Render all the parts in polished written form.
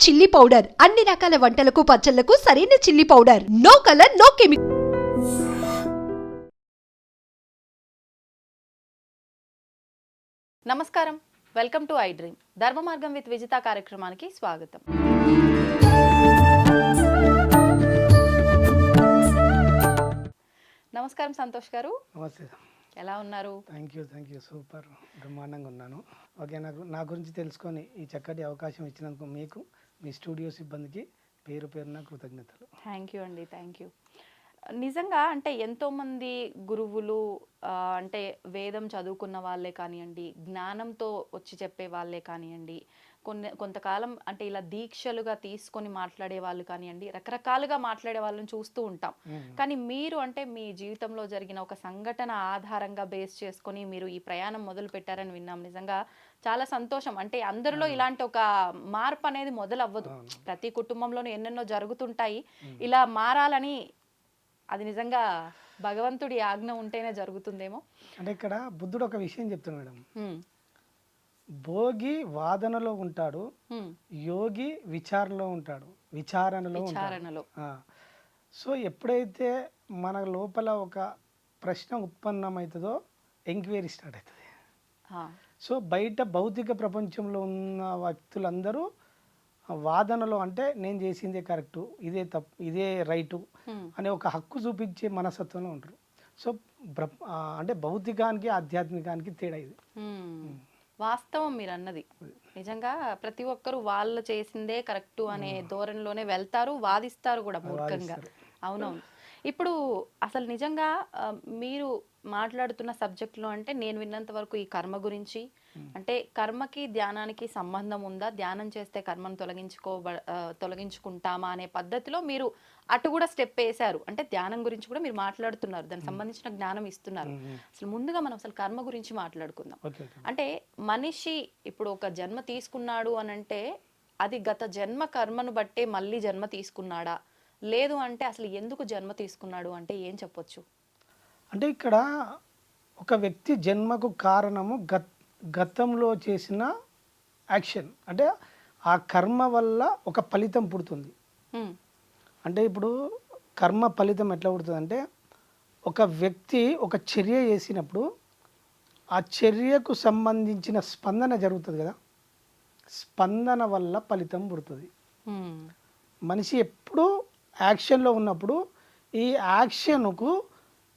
Chilli powder అన్ని రకాల వంటలకు పచ్చళ్లకు సరైన chilli powder. No colour no chemical. నమస్కారం, వెల్కమ్ టు ఐ డ్రీమ్. ధర్మ మార్గం విత్ విజిత కార్యక్రమానికి స్వాగతం. నమస్కారం సంతోష్ గారు. నమస్తే. ఎలా ఉన్నారు? థ్యాంక్ యూ సూపర్ బ్రహ్మాండంగా ఉన్నాను. ఓకే, నా గురించి తెలుసుకొని ఈ చక్కటి అవకాశం ఇచ్చినందుకు మీకు, మీ స్టూడియో సిబ్బందికి పేరున కృతజ్ఞతలు. థ్యాంక్ యూ అండి, థ్యాంక్ యూ. నిజంగా అంటే ఎంతోమంది గురువులు అంటే వేదం చదువుకున్న వాళ్ళే కానివ్వండి, జ్ఞానంతో వచ్చి చెప్పే వాళ్ళే కానివ్వండి, కొంతకాలం అంటే ఇలా దీక్షలుగా తీసుకొని మాట్లాడే వాళ్ళు కానివ్వండి, రకరకాలుగా మాట్లాడే వాళ్ళని చూస్తూ ఉంటాం. కానీ మీరు అంటే మీ జీవితంలో జరిగిన ఒక సంఘటన ఆధారంగా బేస్ చేసుకొని మీరు ఈ ప్రయాణం మొదలు పెట్టారని విన్నాం. నిజంగా చాలా సంతోషం. అంటే అందరిలో ఇలాంటి ఒక మార్పు అనేది మొదలవ్వదు. ప్రతి కుటుంబంలోనూ ఎన్నెన్నో జరుగుతుంటాయి. ఇలా మారాలని అది నిజంగా భగవంతుడి ఆజ్ఞ ఉంటేనే జరుగుతుందేమో. అంటే ఇక్కడ బుద్ధుడు ఒక విషయం చెప్తున్నాడు మేడం. భోగి వాదనలో ఉంటాడు, యోగి విచారణలో ఉంటాడు. సో ఎప్పుడైతే మన లోపల ఒక ప్రశ్న ఉత్పన్నమవుతుందో ఎంక్వైరీ స్టార్ట్ అవుతుంది. సో బయట భౌతిక ప్రపంచంలో ఉన్న వ్యక్తులందరూ వాదనలో అంటే నేను చేసిందే కరెక్టు, ఇదే తప్పు, ఇదే రైటు అనే ఒక హక్కు చూపించే మనస్తత్వంలో ఉంటారు. సో అంటే భౌతికానికి ఆధ్యాత్మికానికి తేడా ఇది. వాస్తవం మీరు అన్నది. నిజంగా ప్రతి ఒక్కరు వాళ్ళు చేసిందే కరెక్టు అనే ధోరణిలోనే వెళ్తారు, వాదిస్తారు కూడా మూర్ఖంగా. అవునవును. ఇప్పుడు అసలు నిజంగా మీరు మాట్లాడుతున్న సబ్జెక్టులో అంటే నేను విన్నంత వరకు ఈ కర్మ గురించి, అంటే కర్మకి ధ్యానానికి సంబంధం ఉందా, ధ్యానం చేస్తే కర్మను తొలగించుకుంటామా అనే పద్ధతిలో మీరు అటు కూడా స్టెప్ వేశారు. అంటే ధ్యానం గురించి కూడా మీరు మాట్లాడుతున్నారు, దానికి సంబంధించిన జ్ఞానం ఇస్తున్నారు. అసలు ముందుగా మనం అసలు కర్మ గురించి మాట్లాడుకుందాం. అంటే మనిషి ఇప్పుడు ఒక జన్మ తీసుకున్నాడు అని అంటే అది గత జన్మ కర్మను బట్టే మళ్ళీ జన్మ తీసుకున్నాడా, లేదు అంటే అసలు ఎందుకు జన్మ తీసుకున్నాడు అంటే ఏం చెప్పొచ్చు? అంటే ఇక్కడ ఒక వ్యక్తి జన్మకు కారణము గతంలో చేసిన యాక్షన్, అంటే ఆ కర్మ వల్ల ఒక ఫలితం పుడుతుంది. అంటే ఇప్పుడు కర్మ ఫలితం ఎట్లా పుడుతుంది అంటే, ఒక వ్యక్తి ఒక చర్య చేసినప్పుడు ఆ చర్యకు సంబంధించిన స్పందన జరుగుతుంది కదా, స్పందన వల్ల ఫలితం పుడుతుంది. మనిషి ఎప్పుడు యాక్షన్లో ఉన్నప్పుడు ఈ యాక్షన్కు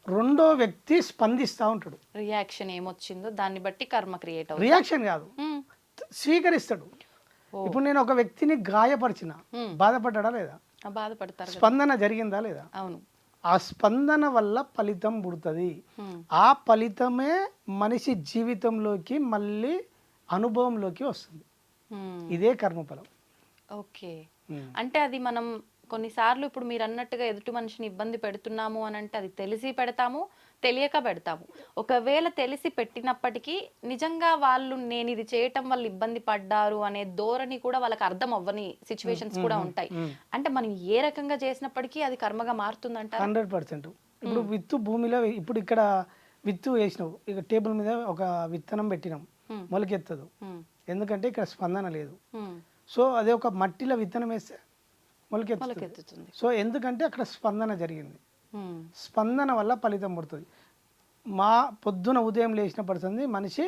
రెండో వ్యక్తి స్పందిస్తూ ఉంటాడు. రియాక్షన్ ఏమొచ్చిందో దాన్ని బట్టి కర్మ క్రియేట్ అవుతుంది. రియాక్షన్ కాదు, స్వీకరిస్తాడు. ఇప్పుడు నేను ఒక వ్యక్తిని గాయపరిచిన, బాధపడ్డా లేదా? బాధపడతారు. స్పందన జరిగిందా లేదా? అవును. ఆ స్పందన వల్ల ఫలితం పుడుతుంది. ఆ ఫలితమే మనిషి జీవితంలోకి మళ్ళీ అనుభవంలోకి వస్తుంది. ఇదే కర్మఫలం. ఓకే. అంటే అది మనం కొన్నిసార్లు ఇప్పుడు మీరు అన్నట్టుగా ఎదుటి మనిషిని ఇబ్బంది పెడుతున్నాము అని అంటే అది తెలిసి పెడతాము, తెలియక పెడతాము. ఒకవేళ తెలిసి పెట్టినప్పటికీ నిజంగా వాళ్ళు నేను ఇది చేయటం వల్ల ఇబ్బంది పడ్డారు అనే ధోరణి కూడా వాళ్ళకి అర్థం అవ్వని సిచ్యువేషన్స్ కూడా ఉంటాయి. అంటే మనం ఏ రకంగా చేసినప్పటికీ అది కర్మగా మారుతుందంట. 100%. ఇప్పుడు విత్తు భూమిలో, ఇప్పుడు ఇక్కడ విత్తు వేసినావు, ఇక టేబుల్ మీద ఒక విత్తనం పెట్టినాం, మొలకెత్తదు. ఎందుకంటే ఇక్కడ స్పందన లేదు. సో అదే ఒక మట్టిలో విత్తనం వేస్తే మొలకెత్తుతుంది. సో ఎందుకంటే అక్కడ స్పందన జరిగింది. స్పందన వల్ల ఫలితం పడుతుంది. మా పొద్దున ఉదయం లేచినప్పటి మనిషి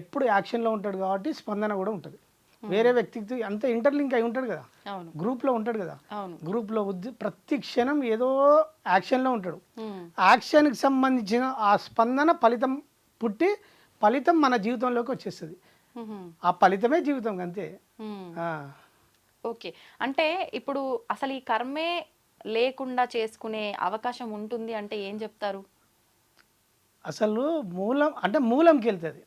ఎప్పుడు యాక్షన్లో ఉంటాడు కాబట్టి స్పందన కూడా ఉంటుంది. వేరే వ్యక్తికి అంత ఇంటర్లింక్ అయి ఉంటాడు కదా, గ్రూప్లో ఉంటాడు కదా, గ్రూప్లో ప్రతి క్షణం ఏదో యాక్షన్లో ఉంటాడు. యాక్షన్కి సంబంధించిన ఆ స్పందన ఫలితం పుట్టి ఫలితం మన జీవితంలోకి వచ్చేస్తుంది. ఆ ఫలితమే జీవితం అంతే. ఓకే. అంటే ఇప్పుడు అసలు ఈ కర్మే లేకుండా చేసుకునే అవకాశం ఉంటుంది అంటే ఏం చెప్తారు? అసలు మూలంకి వెళ్తుంది.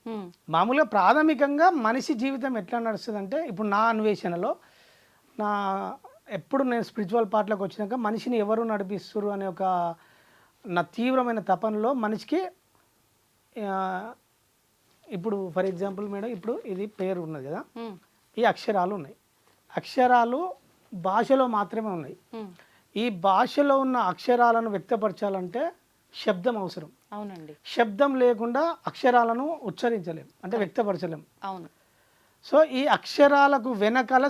మామూలుగా ప్రాథమికంగా మనిషి జీవితం ఎట్లా నడుస్తుంది అంటే, ఇప్పుడు నా అన్వేషణలో ఎప్పుడు నేను స్పిరిచువల్ పార్ట్లోకి వచ్చినాక మనిషిని ఎవరు నడిపిస్తారు అనే ఒక నా తీవ్రమైన తపనలో మనిషికి, ఇప్పుడు ఫర్ ఎగ్జాంపుల్ మేడం, ఇప్పుడు ఇది పేరు ఉన్నది కదా, ఈ అక్షరాలు ఉన్నాయి. అక్షరాలు భాషలో మాత్రమే ఉన్నాయి. ఈ భాషలో ఉన్న అక్షరాలను వ్యక్తపరచాలంటే శబ్దం అవసరం. అవునండి. శబ్దం లేకుండా అక్షరాలను ఉచ్చరించలేం, అంటే వ్యక్తపరచలేం. అవును. సో ఈ అక్షరాలకు వెనకాల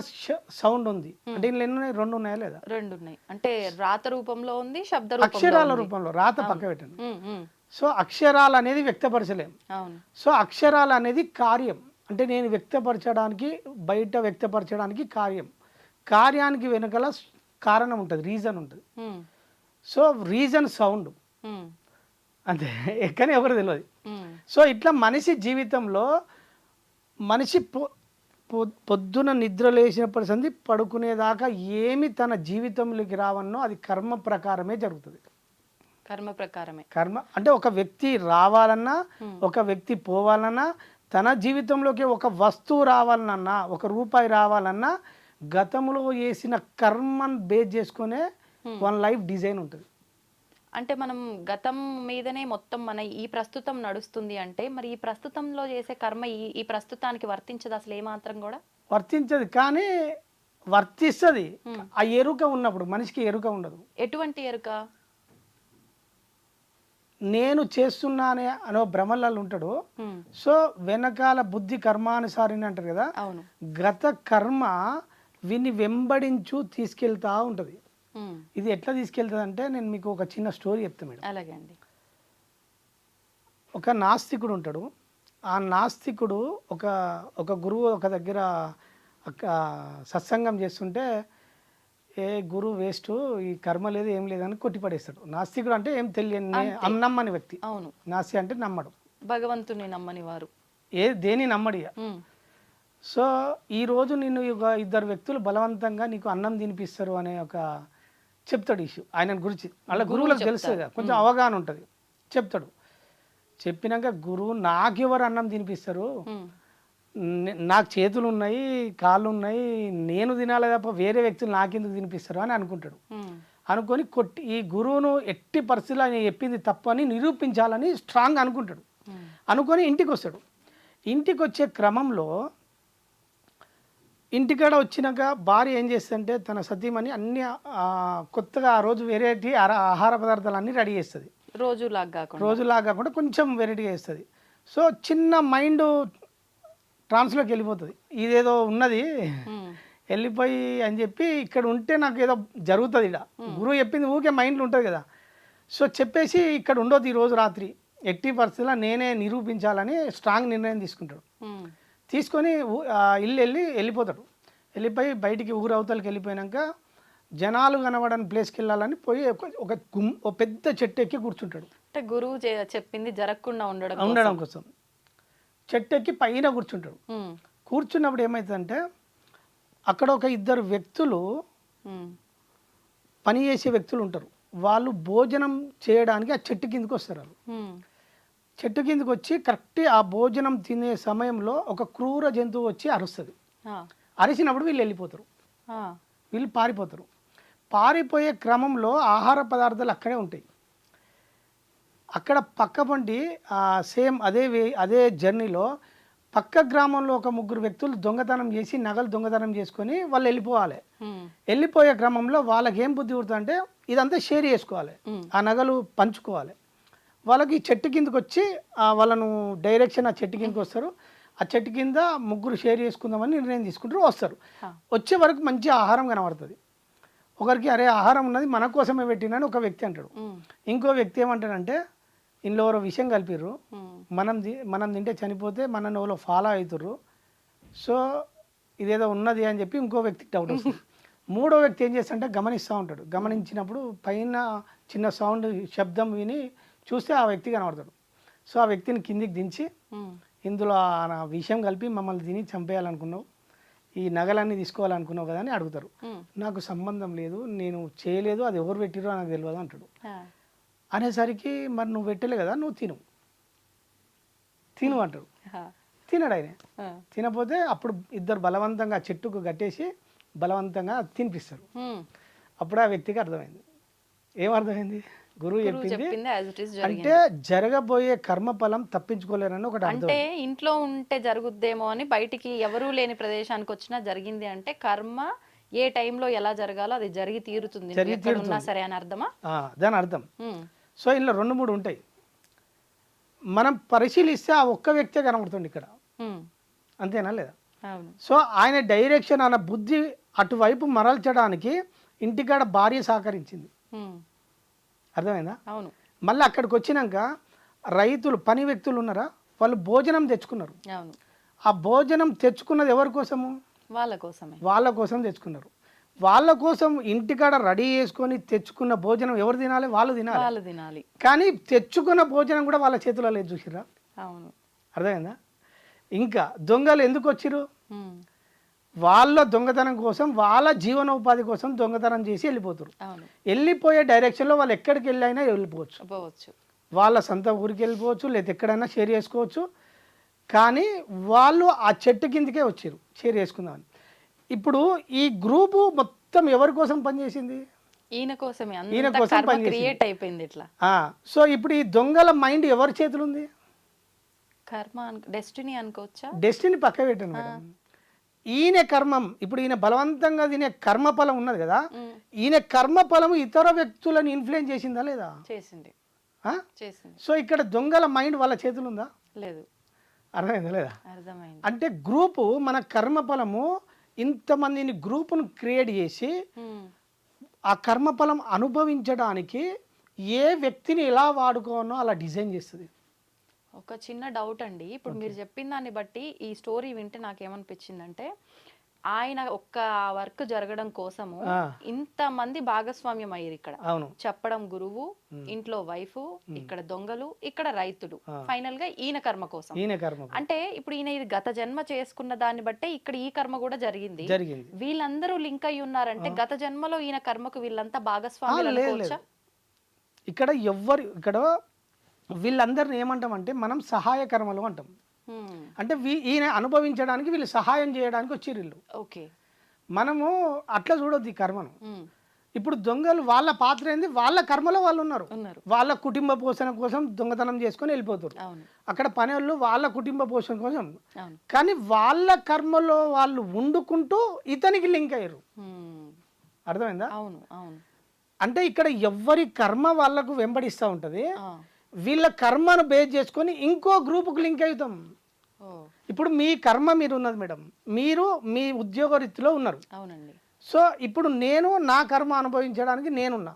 సౌండ్ ఉంది. అంటే ఇందులో ఎన్ని ఉన్నాయి? 2 ఉన్నాయా లేదా? 2 ఉన్నాయి. అంటే రాత రూపంలో ఉంది, శబ్ద రూపంలో అక్షరాల ఉంది. రూపంలో, రాత పక్క పెట్టండి. ఉమ్, ఉమ్, సో అక్షరాలు అనేది వ్యక్తపరచలేం. అవును. సో అక్షరాలు అనేది కార్యం. అంటే నేను వ్యక్తపరచడానికి, బయట వ్యక్తపరచడానికి కార్యం. కార్యానికి వెనకాల కారణం ఉంటుంది, రీజన్ ఉంటుంది. ఉమ్, సో రీజన్ సౌండ్ ఉమ్, అంతే, కానీ ఎవరు తెలియదు. ఉమ్, సో ఇట్లా మనిషి జీవితంలో మనిషి పొద్దున నిద్ర లేచినప్పటి సంది పడుకునేదాకా ఏమి తన జీవితంలోకి రావన్నో అది కర్మ ప్రకారమే జరుగుతుంది. కర్మ ప్రకారమే. కర్మ అంటే ఒక వ్యక్తి రావాలన్నా, ఒక వ్యక్తి పోవాలన్నా, తన జీవితంలోకి ఒక వస్తువు రావాలన్నా, ఒక రూపాయి రావాలన్నా గతంలో వేసిన కర్మను బేస్ చేసుకునే వన్ లైఫ్ డిజైన్ ఉంటుంది. అంటే మనం గతం మీదనే మొత్తం మన ఈ ప్రస్తుతం నడుస్తుంది అంటే మరి ఈ ప్రస్తుతంలో చేసే కర్మ ఈ ప్రస్తుతానికి వర్తించదు అసలు ఏమాత్రం కూడా? వర్తించదు, కానీ వర్తిస్తుంది ఆ ఎరుక ఉన్నప్పుడు. మనిషికి ఎరుక ఉండదు. ఎటువంటి ఎరుక? నేను చేస్తున్నానే అనే భ్రమలలో ఉంటాడు. ఉమ్, సో వెనకాల బుద్ధి కర్మానుసారిని అంటారు కదా, అవును. గత కర్మ వీన్ని వెంబడించు తీసుకెళ్తా ఉంటుంది. ఉమ్, ఇది ఎట్లా తీసుకెళ్తుంది అంటే, నేను మీకు ఒక చిన్న స్టోరీ చెప్తాను మేడం. అలాగే అండి. ఒక నాస్తికుడు ఉంటాడు. ఆ నాస్తికుడు ఒక గురువు ఒక దగ్గర సత్సంగం చేస్తుంటే, ఏ గురువు వేస్ట్, ఈ కర్మ లేదు ఏం లేదని కొట్టిపడేస్తాడు. నాస్తికుడు అంటే ఏం తెలియని నమ్మని వ్యక్తి. అవును. నాస్తి అంటే నమ్మడు, భగవంతుని నమ్మని వారు. దేని నమ్మడు ఇక. ఉమ్, సో ఈరోజు నిన్ను ఇద్దరు వ్యక్తులు బలవంతంగా నీకు అన్నం తినిపిస్తారు అనే ఒక చెప్తాడు ఇష్యూ ఆయన గురించి. వాళ్ళ గురువులకు తెలుస్తుంది కదా, కొంచెం అవగాహన ఉంటుంది. చెప్తాడు. చెప్పినాక గురువు నాకెవరు అన్నం తినిపిస్తారు, ఉమ్, నాకు చేతులు ఉన్నాయి, కాళ్ళు ఉన్నాయి, నేను తినాలి తప్ప వేరే వ్యక్తులు నాకెందుకు తినిపిస్తారు అని అనుకుంటాడు. ఉమ్, అనుకొని కొట్టి ఈ గురువును ఎట్టి పరిస్థితుల్లో ఆయన చెప్పింది తప్పని నిరూపించాలని స్ట్రాంగ్ అనుకుంటాడు. ఉమ్, అనుకొని ఇంటికి వస్తాడు. ఇంటికి వచ్చే క్రమంలో ఇంటికాడ వచ్చినాక భార్య ఏం చేస్తుందంటే తన సతీమణి అన్ని కొత్తగా ఆ రోజు వెరైటీ ఆహార పదార్థాలు అన్నీ రెడీ చేస్తుంది. రోజులాగా కాకుండా కొంచెం వెరైటీగా చేస్తుంది. సో చిన్న మైండ్ ట్రాన్స్లోకి వెళ్ళిపోతుంది. ఇదేదో ఉన్నది వెళ్ళిపోయి అని చెప్పి ఇక్కడ ఉంటే నాకు ఏదో జరుగుతుంది. ఇక్కడ గురువు చెప్పింది ఊకే మైండ్లో ఉంటుంది కదా. సో చెప్పేసి ఇక్కడ ఉండొద్దు ఈరోజు రాత్రి, ఎట్టి పరిస్థితుల్లో నేనే నిరూపించాలని స్ట్రాంగ్ నిర్ణయం తీసుకుంటాడు. తీసుకొని వెళ్ళిపోతాడు. వెళ్ళిపోయి బయటికి ఊరు అవతలకి వెళ్ళిపోయాక జనాలు కనబడని ప్లేస్కి వెళ్ళాలని పోయి ఒక పెద్ద చెట్టు ఎక్కి కూర్చుంటాడు. అంటే గురువు చెప్పింది జరగకుండా ఉండడం కోసం చెట్టు ఎక్కి పైన కూర్చుంటాడు. కూర్చున్నప్పుడు ఏమవుతుందంటే అక్కడ ఒక ఇద్దరు వ్యక్తులు, పని చేసే వ్యక్తులు ఉంటారు. వాళ్ళు భోజనం చేయడానికి ఆ చెట్టు కిందకి వస్తారు. వాళ్ళు చెట్టు కిందకి వచ్చి కరెక్ట్ ఆ భోజనం తినే సమయంలో ఒక క్రూర జంతువు వచ్చి అరుస్తుంది. అరిచినప్పుడు వీళ్ళు వెళ్ళిపోతారు, వీళ్ళు పారిపోతారు. పారిపోయే క్రమంలో ఆహార పదార్థాలు అక్కడే ఉంటాయి. అక్కడ పక్క పండి సేమ్ అదే జర్నీలో పక్క గ్రామంలో ఒక ముగ్గురు వ్యక్తులు దొంగతనం చేసి నగలు దొంగతనం చేసుకొని వాళ్ళు వెళ్ళిపోవాలి. వెళ్ళిపోయే క్రమంలో వాళ్ళకి ఏం బుద్ధి పుడుతుందంటే ఇదంతా షేర్ చేసుకోవాలి, ఆ నగలు పంచుకోవాలి. వాళ్ళకి చెట్టు కిందకి వచ్చి వాళ్ళను డైరెక్షన్ ఆ చెట్టు కిందకి వస్తారు. ఆ చెట్టు కింద ముగ్గురు షేర్ చేసుకుందామని నిర్ణయం తీసుకుంటారు. వస్తారు. వచ్చే వరకు మంచి ఆహారం కనబడుతుంది. ఒకరికి అరే ఆహారం ఉన్నది మన కోసమే పెట్టినని ఒక వ్యక్తి అంటాడు. ఇంకో వ్యక్తి ఏమంటాడంటే ఇంట్లో ఎవరో విషయం కలిపిర్రు, మనం తింటే చనిపోతే మనల్ని ఎవరో ఫాలో అవుతుర్రు, సో ఇదేదో ఉన్నది అని చెప్పి ఇంకో వ్యక్తికి డౌట్ వస్తుంది. మూడో వ్యక్తి ఏం చేస్తాడంటే గమనిస్తూ ఉంటాడు. గమనించినప్పుడు పైన చిన్న సౌండ్ శబ్దం విని చూస్తే ఆ వ్యక్తి కనబడతాడు. సో ఆ వ్యక్తిని కిందికి దించి ఇందులో ఆ విషయం కలిపి మమ్మల్ని తిని చంపేయాలనుకున్నావు, ఈ నగలన్నీ తీసుకోవాలనుకున్నావు కదా అని అడుగుతారు. నాకు సంబంధం లేదు, నేను చేయలేదు, అది ఎవరు పెట్టిరో నాకు తెలియదు అంటాడు. అనేసరికి మరి నువ్వు పెట్టలే కదా, నువ్వు తిను అంటాడు. తినడు ఆయన. తినపోతే అప్పుడు ఇద్దరు బలవంతంగా చెట్టుకు కట్టేసి బలవంతంగా తినిపిస్తారు. అప్పుడు ఆ వ్యక్తికి అర్థమైంది. ఏమర్థమైంది? గురువు చెప్పింది అంటే జరగబోయే కర్మఫలం తప్పించుకోలేరని ఒకటి. అంటే ఇంట్లో ఉంటే జరుగుద్దేమో అని బయటికి ఎవరూ లేని ప్రదేశానికి వచ్చినా జరిగింది అంటే కర్మ ఏ టైంలో ఎలా జరగాలో అది జరిగి తీరుతుంది సరే అని అర్థమా? దాని అర్థం. సో ఇలా 2-3 ఉంటాయి. మనం పరిశీలిస్తే ఆ ఒక్క వ్యక్తే కనబడుతుంది ఇక్కడ, అంతేనా లేదా? అవును. సో ఆయన డైరెక్షన్ అన్న బుద్ధి అటువైపు మరల్చడానికి ఇంటికాడ భార్య సహకరించింది. ఉమ్, అర్థమైందా? అవును. మళ్ళీ అక్కడికి వచ్చినాక రైతులు పని వ్యక్తులు ఉన్నారా, వాళ్ళు భోజనం తెచ్చుకున్నారు. అవును. ఆ భోజనం తెచ్చుకున్నది ఎవరి కోసము? వాళ్ళ కోసమే. వాళ్ళ కోసం తెచ్చుకున్నారు. వాళ్ళ కోసం ఇంటికాడ రెడీ చేసుకొని తెచ్చుకున్న భోజనం ఎవరు తినాలి? వాళ్ళు తినాలి. వాళ్ళు తినాలి. కానీ తెచ్చుకున్న భోజనం కూడా వాళ్ళ చేతిలో లేదు, చూసిరా? అవును. అర్థమైందా? ఇంకా దొంగలు ఎందుకు వచ్చిర్రు? ఉమ్, వాళ్ళ దొంగతనం కోసం, వాళ్ళ జీవనోపాధి కోసం దొంగతనం చేసి వెళ్ళిపోతారు. అవును. వెళ్ళిపోయే డైరెక్షన్లో వాళ్ళు ఎక్కడికి వెళ్ళైనా వెళ్ళిపోవచ్చు. పోవచ్చు. వాళ్ళ సొంత ఊరికి వెళ్ళిపోవచ్చు, లేదా ఎక్కడైనా షేర్ చేసుకోవచ్చు. కానీ వాళ్ళు ఆ చెట్టు కిందకే వచ్చారు షేర్ చేసుకుందామని. ఇప్పుడు ఈ గ్రూపు మొత్తం ఎవరి కోసం పనిచేసింది? ఈయన కోసమే. ఈయన అంత కోసం కర్మ పనిచేసింది. క్రియేట్ అయిపోయింది ఇట్లా. సో ఇప్పుడు ఈ దొంగల మైండ్ ఎవరి చేతులు ఉంది? కర్మ డెస్టినీ అనుకోవచ్చా? డెస్టినీ పక్క పెట్టండి మేడం. ఈయన కర్మం, ఇప్పుడు ఈయన బలవంతంగా తినే కర్మఫలం ఉన్నది కదా, ఈయన కర్మఫలం ఇతర వ్యక్తులను ఇన్ఫ్లుయెన్స్ చేసిందా లేదా? చేసింది. ఆ? చేసింది. సో ఇక్కడ దొంగల మైండ్ వాళ్ళ చేతులు ఉందా? లేదు. అర్థమైందా లేదా? అర్థమైంది. అంటే గ్రూపు మన కర్మఫలము ఇంతమందిని గ్రూపును క్రియేట్ చేసి ఉమ్, ఆ కర్మఫలం అనుభవించడానికి ఏ వ్యక్తిని ఎలా వాడుకోవాలో అలా డిజైన్ చేస్తుంది. ఒక చిన్న డౌట్ అండి. ఇప్పుడు మీరు చెప్పిన దాన్ని బట్టి ఈ స్టోరీ వింటే నాకేమనిపించిందంటే, ఆయన ఒక్క వర్క్ జరగడం కోసము ఇంతమంది భాగస్వామ్యం అయ్యారు ఇక్కడ. అవును. చెప్పడం గురువు, ఇంట్లో వైఫ్, ఇక్కడ దొంగలు, ఇక్కడ రైతులు, ఫైనల్ గా ఈయన కర్మ కోసం. ఈయన కర్మ అంటే ఇప్పుడు ఈయన ఇది గత జన్మ చేసుకున్న దాన్ని బట్టే ఇక్కడ ఈ కర్మ కూడా జరిగింది. వీళ్ళందరూ లింక్ అయి ఉన్నారంటే గత జన్మలో ఈయన కర్మకు వీళ్ళంతా భాగస్వామ్యం అనుకోవచ్చా? ఇక్కడ వీళ్ళందరిని ఏమంటామంటే మనం సహాయ కర్మలు అంటాం. అంటే ఈయన అనుభవించడానికి వీళ్ళు సహాయం చేయడానికి వచ్చిర్రు వీళ్ళు. ఓకే. మనము అట్లా చూడొద్దు ఈ కర్మను. ఇప్పుడు దొంగలు వాళ్ళ పాత్ర ఏంది? వాళ్ళ కర్మలో వాళ్ళు ఉన్నారు. వాళ్ళ కుటుంబ పోషణ కోసం దొంగతనం చేసుకొని వెళ్ళిపోతారు. అక్కడ పని వాళ్ళు వాళ్ళ కుటుంబ పోషణ కోసం. కానీ వాళ్ళ కర్మలో వాళ్ళు వండుకుంటూ ఇతనికి లింక్ అయ్యారు. అర్థమైందా? అవును. అవును. అంటే ఇక్కడ ఎవరి కర్మ వాళ్ళకు వెంబడిస్తూ ఉంటుంది. వీళ్ళ కర్మను బేస్ చేసుకొని ఇంకో గ్రూపుకు లింక్ అవుతాం. ఇప్పుడు మీ కర్మ మీరు ఉన్నది మేడం, మీరు మీ ఉద్యోగ రీతిలో ఉన్నారు. అవునండి. సో ఇప్పుడు నేను నా కర్మ అనుభవించడానికి నేనున్నా.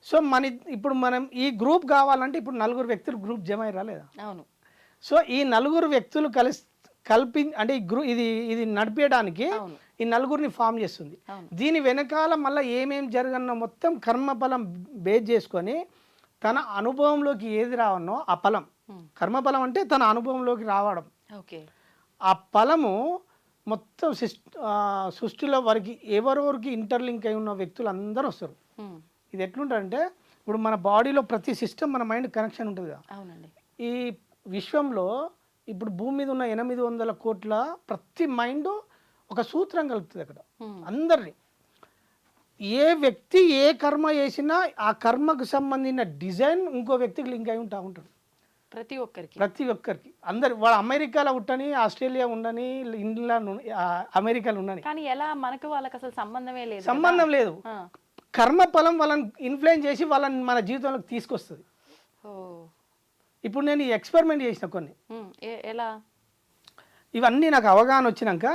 సో ఇప్పుడు మనం ఈ గ్రూప్ కావాలంటే ఇప్పుడు 4 వ్యక్తులు గ్రూప్ జమ అయ్యారా లేదా? అవును. సో ఈ 4 వ్యక్తులు అంటే ఇది నడిపేయడానికి ఈ 4ని ఫామ్ చేస్తుంది. దీని వెనకాల మళ్ళీ ఏమేమి జరగనో మొత్తం కర్మఫలం బేస్ చేసుకొని తన అనుభవంలోకి ఏది రావనో ఆ ఫలం, కర్మఫలం అంటే తన అనుభవంలోకి రావడం. ఆ ఫలము మొత్తం సృష్టిలో వారికి ఎవరెవరికి ఇంటర్లింక్ అయి ఉన్న వ్యక్తులు అందరూ వస్తారు. ఇది ఎట్లుంటుందంటే ఇప్పుడు మన బాడీలో ప్రతి సిస్టమ్ మన మైండ్ కనెక్షన్ ఉంటుంది కదా. ఈ విశ్వంలో ఇప్పుడు భూమి మీద ఉన్న 800 కోట్ల ప్రతి మైండ్ ఒక సూత్రం కలుపుతుంది అక్కడ అందరినీ. ఏ వ్యక్తి ఏ కర్మ చేసినా ఆ కర్మకు సంబంధించిన డిజైన్ ఇంకో వ్యక్తికి లింక్ అయి ఉంటాడు. ప్రతి ఒక్కరికి అందరు వాడు అమెరికాలో ఉండని, ఆస్ట్రేలియా ఉండని, ఇంగ్లాండ్ అమెరికాలో ఉండని, కానీ ఎలా మనకు వాళ్ళకి అసలు సంబంధం లేదు. కర్మ ఫలం వాళ్ళని ఇన్ఫ్లుయెన్స్ చేసి వాళ్ళని మన జీవితంలోకి తీసుకొస్తుంది. ఇప్పుడు నేను ఈ ఎక్స్పెరిమెంట్ చేసిన కొన్ని ఎలా ఇవన్నీ నాకు అవగాహన వచ్చినాక,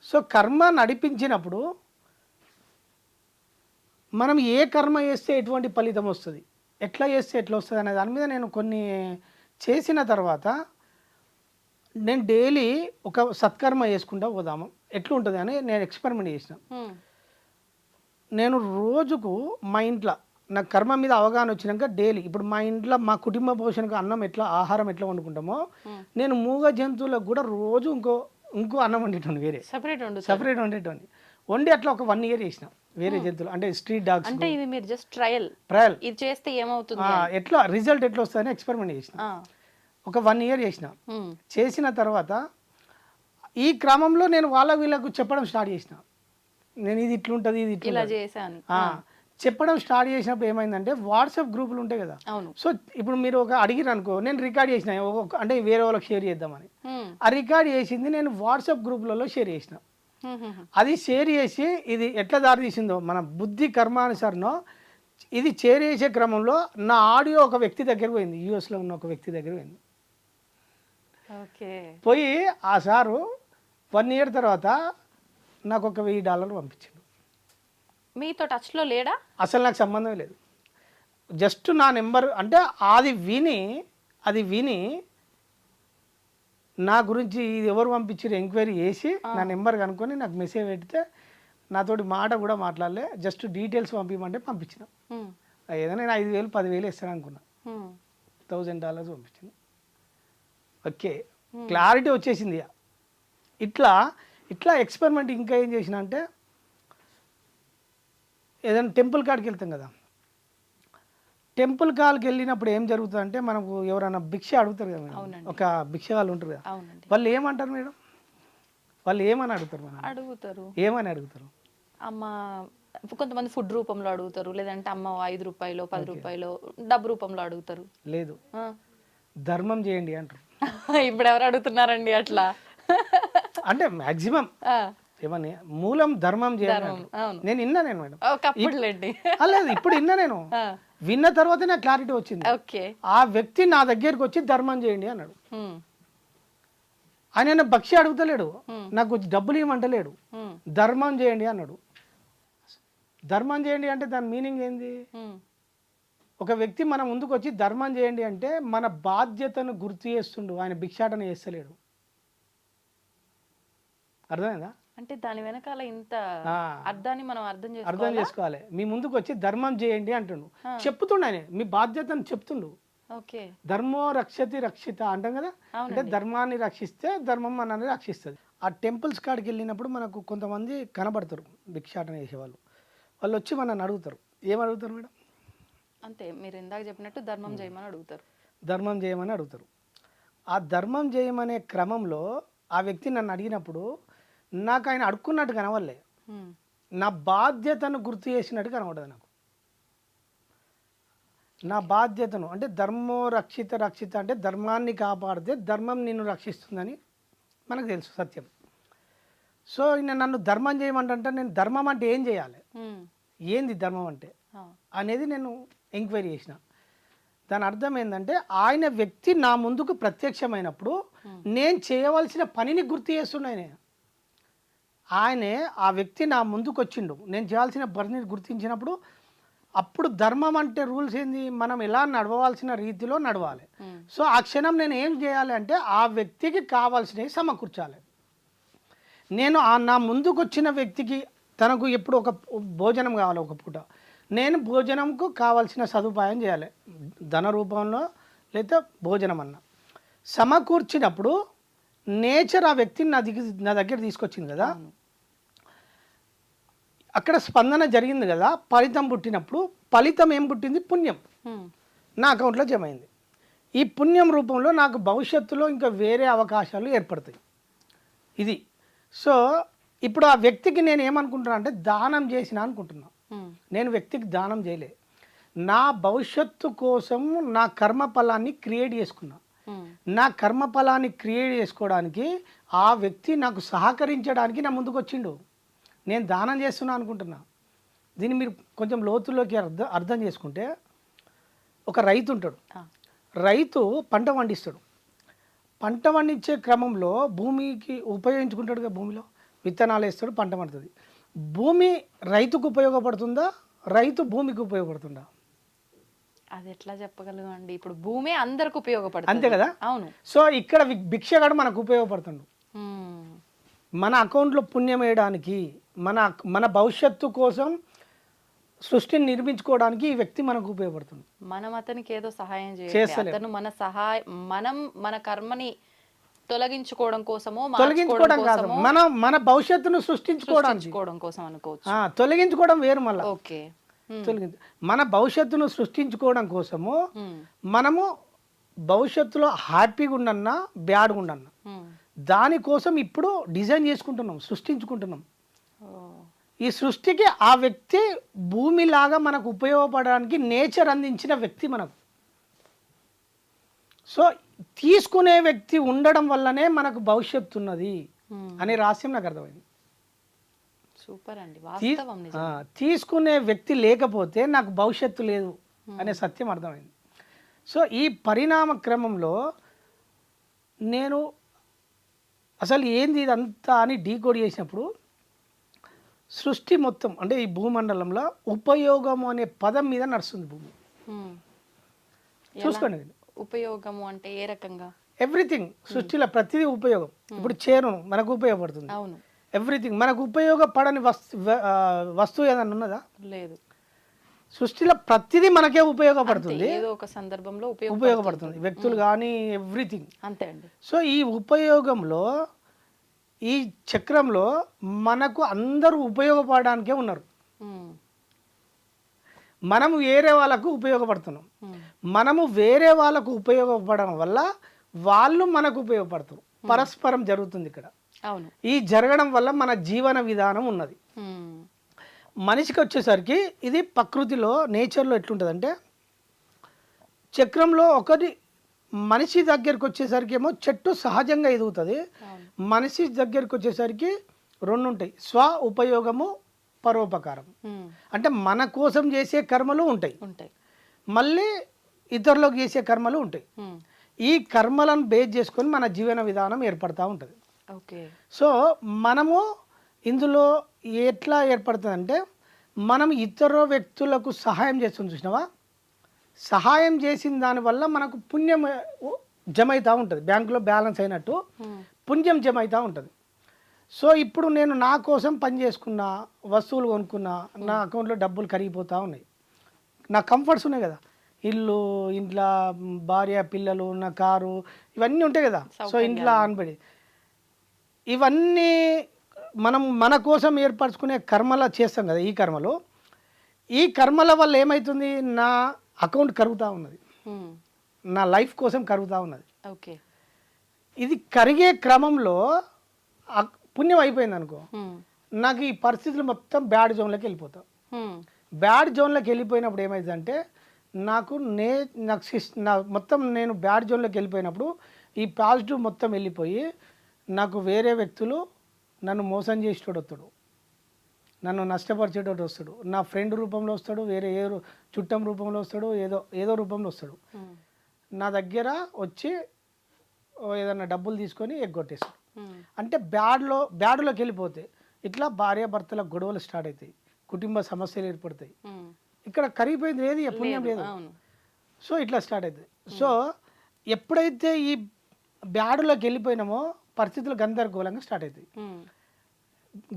సో కర్మ నడిపించినప్పుడు మనం ఏ కర్మ చేస్తే ఎటువంటి ఫలితం వస్తుంది, ఎట్లా చేస్తే ఎట్లా వస్తుంది అనే దాని మీద నేను కొన్ని చేసిన తర్వాత నేను డైలీ ఒక సత్కర్మ చేసుకుంటా పోదాము ఎట్లుంటుంది అని నేను ఎక్స్పెరిమెంట్ చేసిన. నేను రోజుకు మా ఇంట్లో నాకు కర్మ మీద అవగాహన వచ్చినాక డైలీ ఇప్పుడు మా ఇంట్లో మా కుటుంబ పోషణకు అన్నం ఆహారం ఎట్లా వండుకుంటామో నేను మూగ జంతువులకు కూడా రోజు ఇంకో అన్నం వండేటోండి, వేరే సపరేట్ వండేటోండి. వండి అట్లా ఒక 1 year చేసిన వేరే జంతువులు అంటే స్ట్రీట్ డాగ్స్. అంటే ఇది మీరు జస్ట్ ట్రయల్ ఇది చేస్తే ఏమవుతుంది ఎట్లా రిజల్ట్ ఎట్లా వస్తుందని ఎక్స్పెరిమెంట్ చేసిన. ఒక 1 year చేసిన తర్వాత ఈ క్రమంలో నేను వీళ్ళకు చెప్పడం స్టార్ట్ చేసిన. నేను ఇది ఇట్లుంటుంది, ఇది ఇట్లా చేశాను చెప్పడం స్టార్ట్ చేసినప్పుడు ఏమైందంటే వాట్సాప్ గ్రూపులు ఉంటాయి కదా. సో ఇప్పుడు మీరు అడిగిరు అనుకో, నేను రికార్డ్ చేసిన అంటే వేరే వాళ్ళకి షేర్ చేద్దామని. ఆ రికార్డ్ చేసింది నేను వాట్సాప్ గ్రూపులలో షేర్ చేసిన. అది షేర్ చేసి ఇది ఎట్లా దారి తీసిందో మన బుద్ధి కర్మానుసారనో ఇది షేర్ చేసే క్రమంలో నా ఆడియో ఒక వ్యక్తి దగ్గర పోయింది, యూఎస్లో ఉన్న ఒక వ్యక్తి దగ్గర పోయింది. పోయి ఆ సారు 1 ఇయర్ తర్వాత నాకు ఒక $1000 పంపించాడు. మీతో టచ్లో లేడా? అసలు నాకు సంబంధం లేదు. జస్ట్ నా నెంబర్ అంటే అది విని నా గురించి ఇది ఎవరు పంపించారు ఎంక్వైరీ చేసి నా నెంబర్ కనుక్కొని నాకు మెసేజ్ పెడితే నాతోటి మాట కూడా మాట్లాడలే. జస్ట్ డీటెయిల్స్ పంపించమంటే పంపించిన. ఏదైనా నేను 5,000 10,000 ఇస్తాను అనుకున్నా. $1,000 పంపించాను. ఓకే, క్లారిటీ వచ్చేసింది. ఇట్లా ఎక్స్పెరిమెంట్ ఇంకా ఏం చేసిన అంటే ఏదైనా టెంపుల్ కాడికి వెళ్తాం కదా, టెంపుల్ కాల్కి వెళ్ళినప్పుడు ఏం జరుగుతుందంటే మనకు ఎవరైనా భిక్ష అడుగుతారు కదా మేడం, ఒక భిక్ష వాళ్ళు ఉంటారు కదా, వాళ్ళు ఏమంటారు మేడం? వాళ్ళు ఏమని అడుగుతారు? ఏమని అడుగుతారు? అమ్మ, కొంతమంది ఫుడ్ రూపంలో అడుగుతారు, లేదంటే అమ్మ ₹5 ₹10 డబ్బు రూపంలో అడుగుతారు. లేదు, ధర్మం చేయండి అంటారు. ఇప్పుడు ఎవరు అడుగుతున్నారండి అట్లా? అంటే మాక్సిమం ఏమని మూలం ధర్మం చేయాలి. నేను విన్నా మేడం, లేదు ఇప్పుడు విన్నా నేను. విన్న తర్వాత నాకు క్లారిటీ వచ్చింది. ఆ వ్యక్తి నా దగ్గరికి వచ్చి ధర్మం చేయండి అన్నాడు. ఆయన భక్ష్య అడుగుతలేడు, నాకు డబ్బులు ఇవ్వమంటలేడు, ధర్మం చేయండి అన్నాడు. ధర్మం చేయండి అంటే దాని మీనింగ్ ఏంది? ఒక వ్యక్తి మన ముందుకు వచ్చి ధర్మం చేయండి అంటే మన బాధ్యతను గుర్తు చేస్తుండు, ఆయన భిక్షాటన చేస్తలేడు. అర్థమైందా? అంటే దాని వెనకాల ఇంత అర్థాన్ని మనం అర్థం చేసుకోవాలి. మీ ముందుకు వచ్చి ధర్మం చేయండి అంటుండు, చెప్తుండు ఆయన మీ బాధ్యతను చెప్తుండు. ధర్మో రక్షతి రక్షిత అంటాం కదా, అంటే ధర్మాన్ని రక్షిస్తే ధర్మం మనల్ని రక్షిస్తుంది. ఆ టెంపుల్స్ కాడికి వెళ్ళినప్పుడు మనకు కొంతమంది కనబడతారు భిక్షాటన చేసేవాళ్ళు. వాళ్ళు వచ్చి మనల్ని అడుగుతారు. ఏమడుగుతారు మేడం? అంతే, మీరు ఇందాక చెప్పినట్టు ధర్మం చేయమని అడుగుతారు. ధర్మం చేయమని అడుగుతారు. ఆ ధర్మం చేయమనే క్రమంలో ఆ వ్యక్తి నన్ను అడిగినప్పుడు నాకు ఆయన అడుక్కున్నట్టు కనవలే, నా బాధ్యతను గుర్తు చేసినట్టు కనబడదు నాకు. నా బాధ్యతను అంటే ధర్మో రక్షిత రక్షిత అంటే ధర్మాన్ని కాపాడితే ధర్మం నిన్ను రక్షిస్తుందని మనకు తెలుసు సత్యం. సో ఈయన నన్ను ధర్మం చేయమంటే నేను ధర్మం అంటే ఏం చేయాలి, ఏంది ధర్మం అంటే అనేది నేను ఎంక్వైరీ చేసిన. దాని అర్థం ఏంటంటే ఆయన వ్యక్తి నా ముందుకు ప్రత్యక్షమైనప్పుడు నేను చేయవలసిన పనిని గుర్తు చేస్తున్నాయనే. ఆయనే ఆ వ్యక్తి నా ముందుకు వచ్చిండు, నేను చేయాల్సిన పనిని గుర్తించినప్పుడు అప్పుడు ధర్మం అంటే రూల్స్ ఏంది, మనం ఎలా నడవాల్సిన రీతిలో నడవాలి. సో ఆ క్షణం నేను ఏం చేయాలి అంటే ఆ వ్యక్తికి కావాల్సినవి సమకూర్చాలి. నేను నా ముందుకు వచ్చిన వ్యక్తికి తనకు ఎప్పుడు ఒక భోజనం కావాలి, ఒక పూట నేను భోజనంకు కావాల్సిన సదుపాయం చేయాలి, ధన రూపంలో లేదా భోజనం అన్న సమకూర్చినప్పుడు నేచర్ ఆ వ్యక్తిని నా దగ్గర తీసుకొచ్చింది కదా, అక్కడ స్పందన జరిగింది కదా, ఫలితం పుట్టినప్పుడు ఫలితం ఏం పుట్టింది? పుణ్యం నా అకౌంట్లో జమ అయింది. ఈ పుణ్యం రూపంలో నాకు భవిష్యత్తులో ఇంకా వేరే అవకాశాలు ఏర్పడతాయి. ఇది. సో ఇప్పుడు ఆ వ్యక్తికి నేను ఏమనుకుంటున్నా అంటే దానం చేసిన అనుకుంటున్నా. నేను వ్యక్తికి దానం చేయలే, నా భవిష్యత్తు కోసం నా కర్మఫలాన్ని క్రియేట్ చేసుకున్నా. నా కర్మఫలాన్ని క్రియేట్ చేసుకోవడానికి ఆ వ్యక్తి నాకు సహకరించడానికి నా ముందుకు వచ్చిండు, నేను దానం చేస్తున్నా అనుకుంటున్నా. దీన్ని మీరు కొంచెం లోతుల్లోకి అర్థం చేసుకుంటే, ఒక రైతు ఉంటాడు, రైతు పంట పండిస్తాడు. పంట పండించే క్రమంలో భూమికి ఉపయోగించుకుంటాడు కదా, భూమిలో విత్తనాలు వేస్తాడు, పంట పండుతుంది. భూమి రైతుకు ఉపయోగపడుతుందా, రైతు భూమికి ఉపయోగపడుతుందా? అది ఎట్లా చెప్పగలమండి? ఇప్పుడు భూమి అందరికి ఉపయోగపడుతుంది, అంతే కదా. అవును. సో ఇక్కడ భిక్షగాడు మనకు ఉపయోగపడుతుండు, మన అకౌంట్లో పుణ్యం వేయడానికి, మన భవిష్యత్తు కోసం సృష్టిని నిర్మించుకోవడానికి ఈ వ్యక్తి మనకు ఉపయోగపడుతుంది. మనం అతనికి ఏదో సహాయం చేయాలి, అతను మనం మన కర్మని తొలగించుకోవడం కోసమో కాదు, మన భవిష్యత్తును సృష్టించుకోవడం కోసం అనుకోవచ్చు. తొలగించుకోవడం వేరు. మళ్ళీ మన భవిష్యత్తును సృష్టించుకోవడం కోసము మనము భవిష్యత్తులో హ్యాపీగా ఉండన్నా బ్యాడ్గా ఉండన్నా దానికోసం ఇప్పుడు డిజైన్ చేసుకుంటున్నాం, సృష్టించుకుంటున్నాం. ఈ సృష్టికి ఆ వ్యక్తి భూమిలాగా మనకు ఉపయోగపడడానికి నేచర్ అందించిన వ్యక్తి మనకు. సో తీసుకునే వ్యక్తి ఉండడం వల్లనే మనకు భవిష్యత్తు ఉన్నది అనే రహస్యం నాకు అర్థమైంది. సూపర్ అండి. తీసుకునే వ్యక్తి లేకపోతే నాకు భవిష్యత్తు లేదు అనే సత్యం అర్థమైంది. సో ఈ పరిణామ క్రమంలో నేను అసలు ఏంది ఇదంతా అని డీకోడ్ చేసినప్పుడు సృష్టి మొత్తం అంటే ఈ భూమండలంలో ఉపయోగము అనే పదం మీద నడుస్తుంది భూమి. ఉమ్. ఎలా? చూసుకోండి, ఉపయోగము అంటే ఏ రకంగా? ఎవ్రీథింగ్ సృష్టిలో ప్రతిదీ ఉపయోగం. ఇప్పుడు చేను మనకు ఉపయోగపడుతుంది, అవును. ఎవ్రీథింగ్. మనకు ఉపయోగపడని వస్తువు ఏదన్నా ఉన్నదా? లేదు. సృష్టిలో ప్రతిదీ మనకే ఉపయోగపడుతుంది, ఏదో ఒక సందర్భంలో ఉపయోగపడుతుంది, వ్యక్తులు కానీ ఎవ్రీథింగ్. అంతే అండి. సో ఈ ఉపయోగంలో ఈ చక్రంలో మనకు అందరూ ఉపయోగపడడానికే ఉన్నారు. ఉమ్. మనము వేరే వాళ్ళకు ఉపయోగపడుతున్నాం. ఉమ్. మనము వేరే వాళ్ళకు ఉపయోగపడడం వల్ల వాళ్ళు మనకు ఉపయోగపడతారు. పరస్పరం జరుగుతుంది ఇక్కడ. అవును. ఈ జరగడం వల్ల మన జీవన విధానం ఉన్నది. ఉమ్. మనిషికి వచ్చేసరికి ఇది ప్రకృతిలో నేచర్లో ఎట్లుంటుందంటే చక్రంలో ఒకటి మనిషి దగ్గరికి వచ్చేసరికి ఏమో చెట్టు సహజంగా ఎదుగుతుంది. అవును. మనిషి దగ్గరికి వచ్చేసరికి రెండు ఉంటాయి, స్వ ఉపయోగము, పరోపకారం. ఉమ్. అంటే మన కోసం చేసే కర్మలు ఉంటాయి, ఉంటాయి. మళ్ళీ ఇతరులకు చేసే కర్మలు ఉంటాయి. ఉమ్. ఈ కర్మలను బేస్ చేసుకొని మన జీవన విధానం ఏర్పడతా ఉంటుంది. ఓకే. సో మనము ఇందులో ఎట్లా ఏర్పడుతుందంటే మనం ఇతర వ్యక్తులకు సహాయం చేస్తుంది చూసినావా, సహాయం చేసిన దానివల్ల మనకు పుణ్యం జమ అవుతూ ఉంటుంది. బ్యాంకులో బ్యాలెన్స్ అయినట్టు ఉమ్. పుణ్యం జమ అవుతూ ఉంటుంది. సో ఇప్పుడు నేను నా కోసం పని చేసుకున్నా, వస్తువులు కొనుక్కున్నా, నా అకౌంట్లో డబ్బులు కరిగిపోతూ ఉన్నాయి. నా కంఫర్ట్స్ ఉన్నాయి కదా, ఇల్లు, ఇంట్లో భార్య, పిల్లలు, నా కారు, ఇవన్నీ ఉంటాయి కదా. సో ఇంట్లో ఆనబడి ఇవన్నీ మనం మన కోసం ఏర్పరచుకునే కర్మల చేస్తాం కదా. ఈ కర్మల వల్ల ఏమవుతుంది, నా అకౌంట్ కరుగుతూ ఉన్నది, ఉమ్. నా లైఫ్ కోసం కరుగుతూ ఉన్నది. ఓకే. ఇది కరిగే క్రమంలో పుణ్యం అయిపోయింది అనుకో, ఉమ్. నాకు ఈ పరిస్థితులు మొత్తం బ్యాడ్ జోన్లోకి వెళ్ళిపోతాం. ఉమ్. బ్యాడ్ జోన్లోకి వెళ్ళిపోయినప్పుడు ఏమైందంటే నాకు మొత్తం నేను బ్యాడ్ జోన్లోకి వెళ్ళిపోయినప్పుడు ఈ పాజిటివ్ మొత్తం వెళ్ళిపోయి నాకు వేరే వ్యక్తులు నన్ను మోసం చేసేటోడు వస్తాడు, నన్ను నష్టపరిచేటోడు వస్తాడు, నా ఫ్రెండ్ రూపంలో వస్తాడు, వేరే చుట్టం రూపంలో వస్తాడు, ఏదో రూపంలో వస్తాడు. ఉమ్. నా దగ్గర వచ్చి ఏదన్నా డబ్బులు తీసుకొని ఎగ్గొట్టేస్తాడు. ఉమ్. అంటే బ్యాడ్లోకి వెళ్ళిపోతే ఇట్లా భార్యాభర్తల గొడవలు స్టార్ట్ అవుతాయి, కుటుంబ సమస్యలు ఏర్పడతాయి. ఉమ్. ఇక్కడ కరిగిపోయింది లేదు, పుణ్యం లేదు. అవును. సో ఇట్లా స్టార్ట్ అవుతుంది. సో ఎప్పుడైతే ఈ బ్యాడ్లోకి వెళ్ళిపోయినామో పరిస్థితులు గందరగోళంగా స్టార్ట్ అవుతాయి. ఉమ్.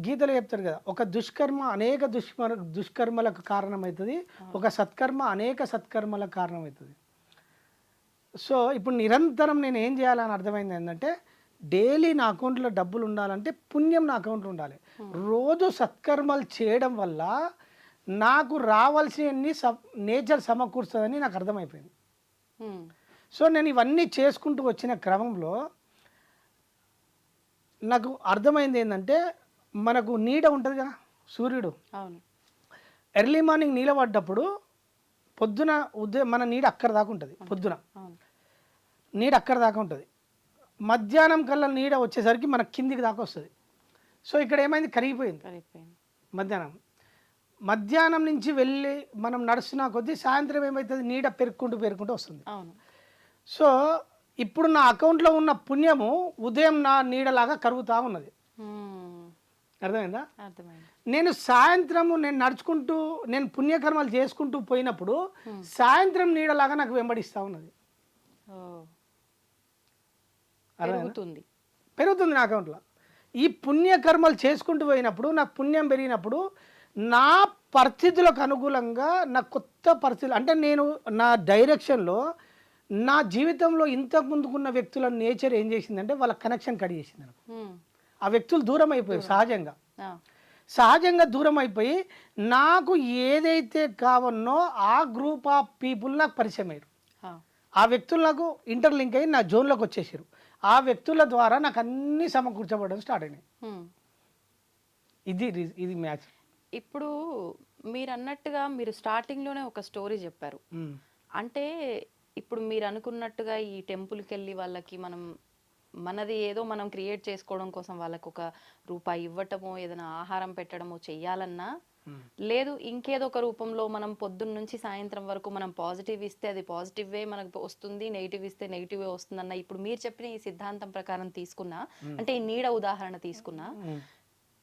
గీతలో చెప్తారు కదా, ఒక దుష్కర్మ అనేక దుష్కర్మలకు కారణమవుతుంది, ఒక సత్కర్మ అనేక సత్కర్మలకు కారణమవుతుంది. సో ఇప్పుడు నిరంతరం నేను ఏం చేయాలని అర్థమైంది ఏంటంటే డైలీ నా అకౌంట్లో డబ్బులు ఉండాలంటే పుణ్యం నా అకౌంట్లో ఉండాలి. రోజు సత్కర్మలు చేయడం వల్ల నాకు రావాల్సినవన్నీ నేచర్ సమకూరుస్తుందని నాకు అర్థమైపోయింది. ఉమ్. సో నేను ఇవన్నీ చేసుకుంటూ వచ్చిన క్రమంలో నాకు అర్థమైంది ఏంటంటే మనకు నీడ ఉంటుంది కదా, సూర్యుడు అవును. ఎర్లీ మార్నింగ్ నీడ పడ్డప్పుడు పొద్దున మన నీడ అక్కడ దాకా ఉంటుంది. పొద్దున అవును. నీడ అక్కడ దాకా ఉంటుంది, మధ్యాహ్నం కల్లా నీడ వచ్చేసరికి మన కిందికి దాకా వస్తుంది. సో ఇక్కడ ఏమైంది, కరిగిపోయింది మధ్యాహ్నం నుంచి వెళ్ళి మనం నడుస్తున్న కొద్దీ సాయంత్రం ఏమవుతుంది, నీడ పెరుక్కుంటూ వస్తుంది. అవును. సో ఇప్పుడు నా అకౌంట్లో ఉన్న పుణ్యము ఉదయం నా నీడలాగా కరుగుతూ ఉన్నది. ఉమ్. అర్థమైందా? అర్థమైంది. నేను సాయంత్రము నేను నడుచుకుంటూ నేను పుణ్యకర్మలు చేసుకుంటూ పోయినప్పుడు సాయంత్రం నీడలాగా నాకు వెంబడిస్తూ ఉన్నది. ఓ. పెరుగుతుంది నా అకౌంట్లో. ఈ పుణ్యకర్మలు చేసుకుంటూ పోయినప్పుడు నాకు పుణ్యం పెరిగినప్పుడు నా పరిస్థితులకు అనుకూలంగా నా కొత్త పరిస్థితులు అంటే నేను నా డైరెక్షన్లో నా జీవితంలో ఇంతకు ముందుకున్న వ్యక్తుల నేచర్ ఏం చేసిందంటే వాళ్ళ కనెక్షన్ కట్ చేసింది నాకు. ఆ వ్యక్తులు దూరం అయిపోయారు సహజంగా దూరం అయిపోయి నాకు ఏదైతే కావన్నో ఆ గ్రూప్ ఆఫ్ పీపుల్ నాకు పరిచయం అయ్యారు. ఆ వ్యక్తులు నాకు ఇంటర్లింక్ అయ్యి నా జోన్లోకి వచ్చేసారు. ఆ వ్యక్తుల ద్వారా నాకు అన్నీ సమకూర్చబడడం స్టార్ట్ అయినాయి. ఇది మ్యాచ్. ఇప్పుడు మీరు అన్నట్టుగా మీరు స్టార్టింగ్లోనే ఒక స్టోరీ చెప్పారు. అంటే ఇప్పుడు మీరు అనుకున్నట్టుగా ఈ టెంపుల్కి వెళ్ళి వాళ్ళకి మనది ఏదో మనం క్రియేట్ చేసుకోవడం కోసం వాళ్ళకు ఒక రూపాయి ఇవ్వటమో ఏదైనా ఆహారం పెట్టడమో చెయ్యాలన్నా లేదు ఇంకేదో ఒక రూపంలో మనం పొద్దున్న నుంచి సాయంత్రం వరకు మనం పాజిటివ్ ఇస్తే అది పాజిటివే మనకు వస్తుంది, నెగిటివ్ ఇస్తే నెగిటివే వస్తుందన్న ఇప్పుడు మీరు చెప్పిన ఈ సిద్ధాంతం ప్రకారం తీసుకున్నా, అంటే ఈ నీడ ఉదాహరణ తీసుకున్నా,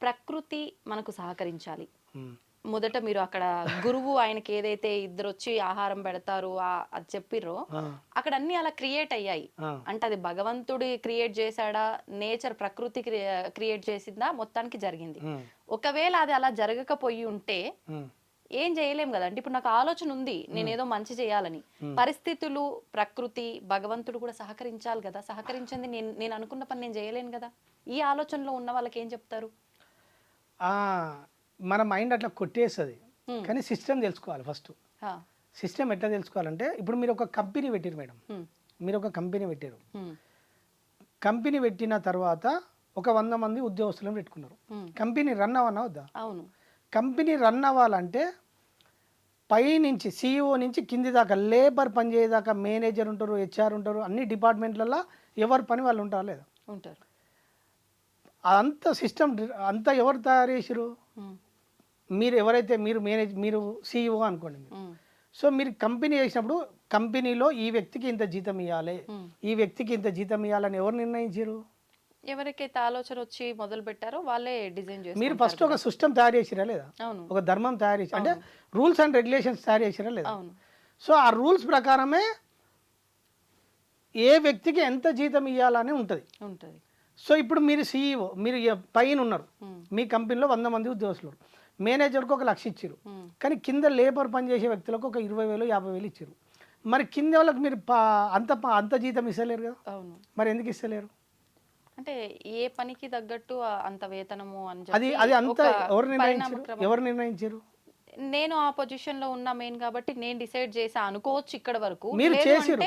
ప్రకృతి మనకు సహకరించాలి. మొదట మీరు అక్కడ గురువు ఆయనకి ఏదైతే ఇద్దరు వచ్చి ఆహారం పెడతారు అది చెప్పిర్రో అక్కడ అన్ని అలా క్రియేట్ అయ్యాయి. అంటే అది భగవంతుడి క్రియేట్ చేశాడా, నేచర్ ప్రకృతి క్రియేట్ చేసిందా, మొత్తానికి జరిగింది. ఒకవేళ అది అలా జరగకపోయి ఉంటే ఏం చేయలేం కదా. అంటే ఇప్పుడు నాకు ఆలోచన ఉంది నేనేదో మంచి చేయాలని, పరిస్థితులు, ప్రకృతి, భగవంతుడు కూడా సహకరించాలి కదా. సహకరించింది నేను అనుకున్న పని నేను చేయలేను కదా. ఈ ఆలోచనలో ఉన్న వాళ్ళకి ఏం చెప్తారు? మన మైండ్ అట్లా కొట్టేస్తుంది, కానీ సిస్టమ్ తెలుసుకోవాలి. ఫస్ట్ సిస్టమ్ ఎట్లా తెలుసుకోవాలంటే, ఇప్పుడు మీరు ఒక కంపెనీ పెట్టారు మేడం, మీరు ఒక కంపెనీ పెట్టారు. కంపెనీ పెట్టిన తర్వాత ఒక 100 మంది ఉద్యోగస్తులను పెట్టుకున్నారు. కంపెనీ రన్ అవ్వనా వద్దా? అవును. కంపెనీ రన్ అవ్వాలంటే పై నుంచి CEO నుంచి కింది దాకా లేబర్ పనిచేయదాకా మేనేజర్ ఉంటారు, HR ఉంటారు, అన్ని డిపార్ట్మెంట్లలో ఎవరి పని వాళ్ళు ఉంటారా లేదా? ఉంటారు. అంత సిస్టమ్ అంతా ఎవరు తయారు చేసారు? మీరు ఎవరైతే మీరు CEO అనుకోండి. సో మీరు కంపెనీ చేసినప్పుడు కంపెనీలో ఈ వ్యక్తికి ఇంత జీతం ఇవ్వాలి, ఈ వ్యక్తికి ఇంత జీతం ఇవ్వాలని ఎవరు నిర్ణయించారు? ఎవరికైతే ఆలోచన వచ్చి మొదలు పెట్టారో వాళ్ళే డిజైన్ చేస్తారు. మీరు ఫస్ట్ ఒక సిస్టమ్ తయారు చేసిరా లేదా? అవును. ఒక ధర్మం తయారు చేసి, అంటే రూల్స్ అండ్ రెగ్యులేషన్స్ తయారు చేసిరా లేదా? అవును. సో ఆ రూల్స్ ప్రకారమే ఏ వ్యక్తికి ఎంత జీతం ఇవ్వాలని ఉంటుంది. సో ఇప్పుడు మీరు CEO, మీరు పైన ఉన్నారు, మీ కంపెనీలో 100 మంది ఉద్యోగస్తులు, మేనేజర్కి 1 లక్ష ఇచ్చారు, కానీ కింద లేబర్ పనిచేసే వ్యక్తులకు ఒక 20,000 50,000 ఇచ్చారు. మరి కింద వాళ్ళకి మీరు అంత జీతం ఇస్తలేరు కదా. అవును. మరి ఎందుకు ఇస్తలేరు? అంటే ఏ పనికి తగ్గట్టు అంత వేతనము అని అది అంతా ఎవరు నిర్ణయించారు? నేను ఆ పొజిషన్ లో ఉన్నా మెయిన్ కాబట్టి నేను డిసైడ్ చేసా అనుకోవచ్చు ఇక్కడ వరకు. మీరు చేసిరు,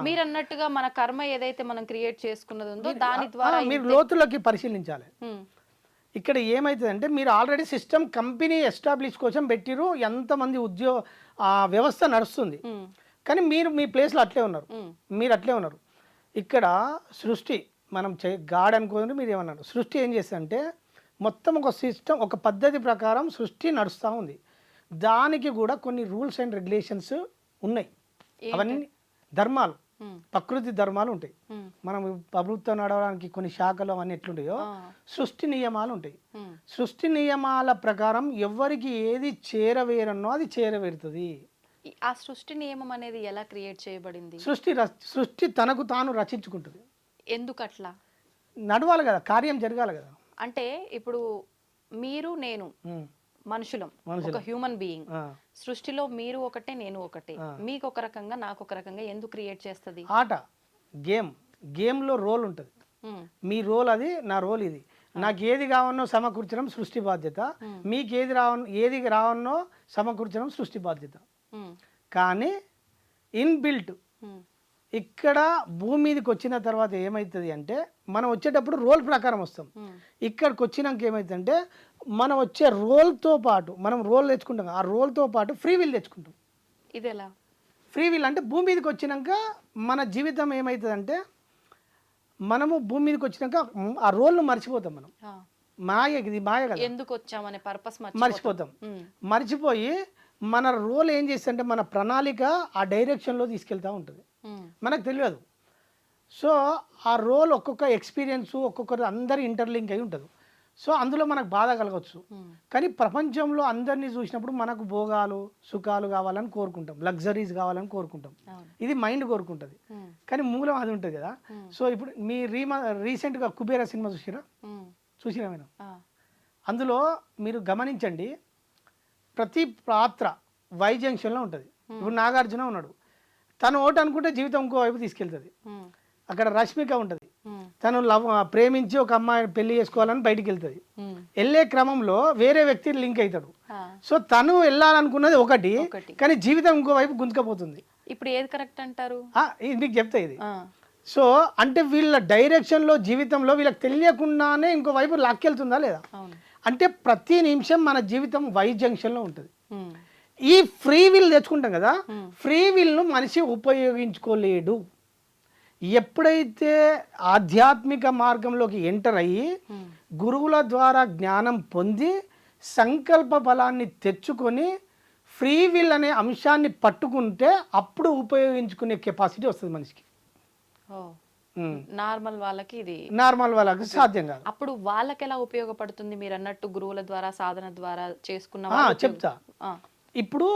మీరు అన్నట్టుగా మన కర్మ ఏదైతే మనం క్రియేట్ చేసుకున్నది ఉందో దాని ద్వారా మీరు లోతులోకి పరిశీలించాలి. ఇక్కడ ఏమైతుందంటే, మీరు ఆల్రెడీ సిస్టమ్ కంపెనీ ఎస్టాబ్లిష్ కోసం పెట్టిరు, ఎంతమంది వ్యవస్థ నడుస్తుంది, కానీ మీరు మీ ప్లేస్లో అట్లే ఉన్నారు, మీరు అట్లే ఉన్నారు. ఇక్కడ సృష్టి మనం గాడ్ అనుకోని మీరు ఏమన్నారు, సృష్టి ఏం చేస్తుందంటే మొత్తం ఒక సిస్టమ్, ఒక పద్ధతి ప్రకారం సృష్టి నడుస్తూ ఉంది. దానికి కూడా కొన్ని రూల్స్ అండ్ రెగ్యులేషన్స్ ఉన్నాయి. అవన్నీ ధర్మాలు, ప్రకృతి ధర్మాలు ఉంటాయి. మనం ప్రభుత్వం నడవడానికి కొన్ని శాఖలు అవన్నీ ఎట్లుంటాయో సృష్టి నియమాలు ఉంటాయి. సృష్టి నియమాల ప్రకారం ఎవరికి ఏది చేరవేరన్నో అది చేరవేరుతుంది. ఆ సృష్టి నియమం అనేది ఎలా క్రియేట్ చేయబడింది? సృష్టి తనకు తాను రచించుకుంటుంది. ఎందుకు అట్లా? నడవాలి కదా, కార్యం జరగాలి కదా. అంటే ఇప్పుడు మీరు నేను మనుషులం, ఒక హ్యూమన్ బీయింగ్. సృష్టిలో మీరు ఒకటే నేను ఒకటే, మీకు ఒక రకంగా నాకు ఒక రకంగా ఎందుకు క్రియేట్ చేస్తుంది? ఆట, గేమ్లో రోల్ ఉంటుంది. మీ రోల్ అది, నా రోల్ ఇది. నాకు ఏది కావన్నో సమకూర్చడం సృష్టి బాధ్యత, మీకు ఏది రావన్నో సమకూర్చడం సృష్టి బాధ్యత. కానీ ఇన్బిల్ట్ ఇక్కడ భూమి మీదకి వచ్చిన తర్వాత ఏమవుతుంది అంటే, మనం వచ్చేటప్పుడు రోల్ ప్రకారం వస్తాం. ఇక్కడికి వచ్చినాక ఏమవుతుందంటే, మనం వచ్చే రోల్తో పాటు మనం రోల్ తెచ్చుకుంటాం, ఆ రోల్తో పాటు ఫ్రీ విల్ తెచ్చుకుంటాం. ఇది ఎలా ఫ్రీ విల్ అంటే, భూమి మీదకి వచ్చినాక మన జీవితం ఏమవుతుందంటే, మనము భూమి మీదకి వచ్చినాక ఆ రోల్ను మర్చిపోతాం. మనం ఇది మాయ కదా, ఎందుకు వచ్చామనే పర్పస్ మర్చిపోతాం. మర్చిపోయి మన రోల్ ఏం చేస్తుందంటే, మన ప్రణాళిక ఆ డైరెక్షన్లో తీసుకెళ్తూ ఉంటుంది, మనకు తెలియదు. సో ఆ రోల్ ఒక్కొక్క ఎక్స్పీరియన్స్ ఒక్కొక్కరు అందరి ఇంటర్లింక్ అయి ఉంటుంది. సో అందులో మనకు బాధ కలగవచ్చు, కానీ ప్రపంచంలో అందరినీ చూసినప్పుడు మనకు భోగాలు సుఖాలు కావాలని కోరుకుంటాం, లగ్జరీస్ కావాలని కోరుకుంటాం. ఇది మైండ్ కోరుకుంటుంది, కానీ మూలం అది ఉంటుంది కదా. సో ఇప్పుడు మీ రీసెంట్గా కుబేరా సినిమా చూసిరా మేడం? అందులో మీరు గమనించండి, ప్రతి పాత్ర వై జంక్షన్లో ఉంటుంది. ఇప్పుడు నాగార్జున ఉన్నాడు, తను ఒకటి అనుకుంటే జీవితం ఇంకో వైపు తీసుకెళ్తుంది. అక్కడ రష్మిక ఉంటుంది, తను ప్రేమించి ఒక అమ్మాయిని పెళ్లి చేసుకోవాలని బయటికి వెళ్తుంది. వెళ్ళే క్రమంలో వేరే వ్యక్తి లింక్ అవుతాడు. సో తను వెళ్ళాలనుకున్నది ఒకటి, కానీ జీవితం ఇంకో వైపు గుంజుకపోతుంది. ఇప్పుడు ఏది కరెక్ట్ అంటారు? ఇది మీకు చెప్తా ఇది. సో అంటే వీళ్ళ డైరెక్షన్లో జీవితంలో వీళ్ళకి తెలియకుండానే ఇంకో వైపు లాక్కెళ్తుందా లేదా? అంటే ప్రతి నిమిషం మన జీవితం వై జంక్షన్లో ఉంటుంది. ఈ ఫ్రీ విల్ తెచ్చుకుంటాం కదా, ఫ్రీ విల్ను మనిషి ఉపయోగించుకోలేడు. ఎప్పుడైతే ఆధ్యాత్మిక మార్గంలోకి ఎంటర్ అయ్యి గురువుల ద్వారా జ్ఞానం పొంది సంకల్ప బలాన్ని తెచ్చుకొని ఫ్రీ విల్ అనే అంశాన్ని పట్టుకుంటే అప్పుడు ఉపయోగించుకునే కెపాసిటీ వస్తుంది మనిషికి. నార్మల్ వాళ్ళకి ఇది నార్మల్ వాళ్ళకి సాధ్యం కాదు. అప్పుడు వాళ్ళకి ఎలా ఉపయోగపడుతుంది మీరు అన్నట్టు గురువుల ద్వారా సాధన ద్వారా చేసుకున్న చెప్తా. ఇప్పుడు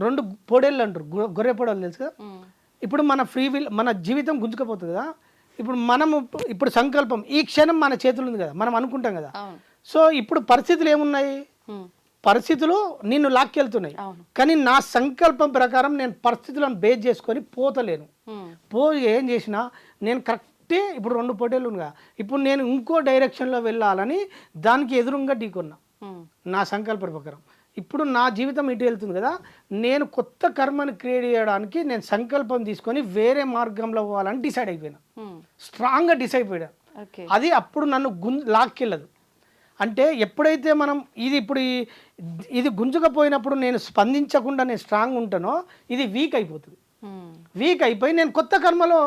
రెండు పొడేళ్ళు అంటారు, గొర్రె పొడేళ్ళు తెలుసు కదా. ఇప్పుడు మన ఫ్రీ విల్, మన జీవితం గుంజుకపోతుంది కదా. ఇప్పుడు సంకల్పం ఈ క్షణం మన చేతులు ఉంది కదా, మనం అనుకుంటాం కదా. సో ఇప్పుడు పరిస్థితులు ఏమున్నాయి, పరిస్థితులు నిన్ను లాక్కెళ్తున్నాయి, కానీ నా సంకల్పం ప్రకారం నేను పరిస్థితులను బేస్ చేసుకొని పోతలేను. ఏం చేసినా నేను కరెక్టే. ఇప్పుడు 2 పొటేళ్ళు ఉండగా ఇప్పుడు నేను ఇంకో డైరెక్షన్లో వెళ్ళాలని దానికి ఎదురుగా ఢీకొన్నా నా సంకల్పం ప్రకారం. ఇప్పుడు నా జీవితం ఇటు వెళ్తుంది కదా, నేను కొత్త కర్మను క్రియేట్ చేయడానికి నేను సంకల్పం తీసుకొని వేరే మార్గంలో పోవాలని డిసైడ్ అయిపోయినా, స్ట్రాంగ్గా డిసైడ్ అయిపోయా. అది అప్పుడు నన్ను లాక్కెళ్ళదు. అంటే ఎప్పుడైతే మనం ఇది గుంజుకపోయినప్పుడు నేను స్పందించకుండా నేను స్ట్రాంగ్ ఉంటానో ఇది వీక్ అయిపోతుంది. వీక్ అయిపోయి నేను కొత్త కర్మలో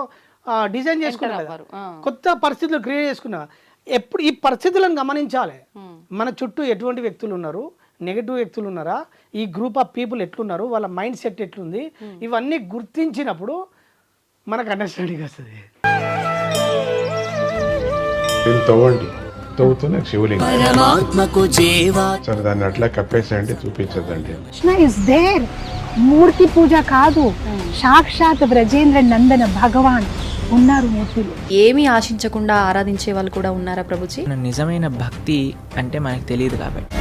డిజైన్ చేసుకున్నా కదా, కొత్త పరిస్థితులు క్రియేట్ చేసుకున్నా. ఎప్పుడు ఈ పరిస్థితులను గమనించాలి. మన చుట్టూ ఎటువంటి వ్యక్తులు ఉన్నారు, నెగటివ్ వ్యక్తులు ఉన్నారా, ఈ గ్రూప్ ఆఫ్ పీపుల్ ఎట్లున్నారు, వాళ్ళ మైండ్ సెట్ ఎట్లుంది, ఇవన్నీ గుర్తించినప్పుడు మనకు అండర్స్టాండింగ్ వస్తుంది. తవ్వుతున్న శివలింగం సరే దాన్ని అట్లా కప్పేసేయండి, చూపించదండి. Krishna is there. మూర్తి పూజ కాదు, సాక్షాత్ బ్రజేంద్ర నందన భగవాన్ ఉన్నారు మూర్తిలో. ఏమీ ఆశించకుండా ఆరాధించే వాళ్ళు కూడా ఉన్నారా ప్రభుజీ? నిజమైన భక్తి అంటే మనకు తెలియదు కాబట్టి